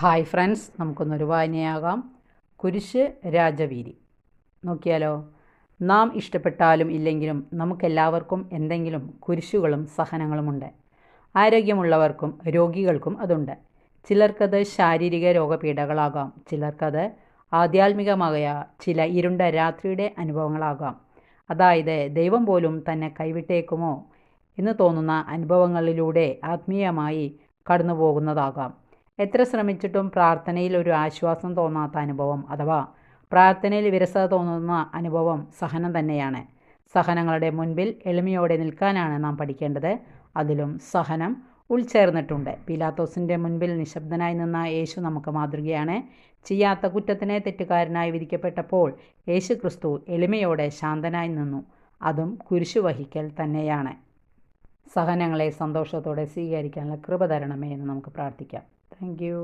Hi friends, നമുക്കൊന്നൊരു വായനയാകാം. കുരിശ് രാജവീതി. നോക്കിയാലോ. നാം ഇഷ്ടപ്പെട്ടാലും ഇല്ലെങ്കിലും നമുക്കെല്ലാവർക്കും എന്തെങ്കിലും കുരിശുകളും സഹനങ്ങളുമുണ്ട്. ആരോഗ്യമുള്ളവർക്കും രോഗികൾക്കും അതുണ്ട്. ചിലർക്കത് ശാരീരിക രോഗപീഠകളാകാം, ചിലർക്കത് ആധ്യാത്മികമായ ചില ഇരുണ്ട രാത്രിയുടെ അനുഭവങ്ങളാകാം. അതായത് ദൈവം പോലും തന്നെ കൈവിട്ടേക്കുമോ എന്ന് തോന്നുന്ന അനുഭവങ്ങളിലൂടെ ആത്മീയമായി കടന്നു പോകുന്നതാകാം. എത്ര ശ്രമിച്ചിട്ടും പ്രാർത്ഥനയിൽ ഒരു ആശ്വാസം തോന്നാത്ത അനുഭവം, അഥവാ പ്രാർത്ഥനയിൽ വിരസത തോന്നുന്ന അനുഭവം സഹനം തന്നെയാണ്. സഹനങ്ങളുടെ മുൻപിൽ എളിമയോടെ നിൽക്കാനാണ് നാം പഠിക്കേണ്ടത്. അതിലും സഹനം ഉൾച്ചേർന്നിട്ടുണ്ട്. പീലാത്തോസിൻ്റെ മുൻപിൽ നിശബ്ദനായി നിന്ന യേശു നമുക്ക് മാതൃകയാണ്. ചെയ്യാത്ത കുറ്റത്തിന് തെറ്റുകാരനായി വിധിക്കപ്പെട്ടപ്പോൾ യേശു ക്രിസ്തു എളിമയോടെ ശാന്തനായി നിന്നു. അതും കുരിശു വഹിക്കൽ തന്നെയാണ്. സഹനങ്ങളെ സന്തോഷത്തോടെ സ്വീകരിക്കാനുള്ള കൃപ തരണമേ എന്ന് നമുക്ക് പ്രാർത്ഥിക്കാം. Thank you.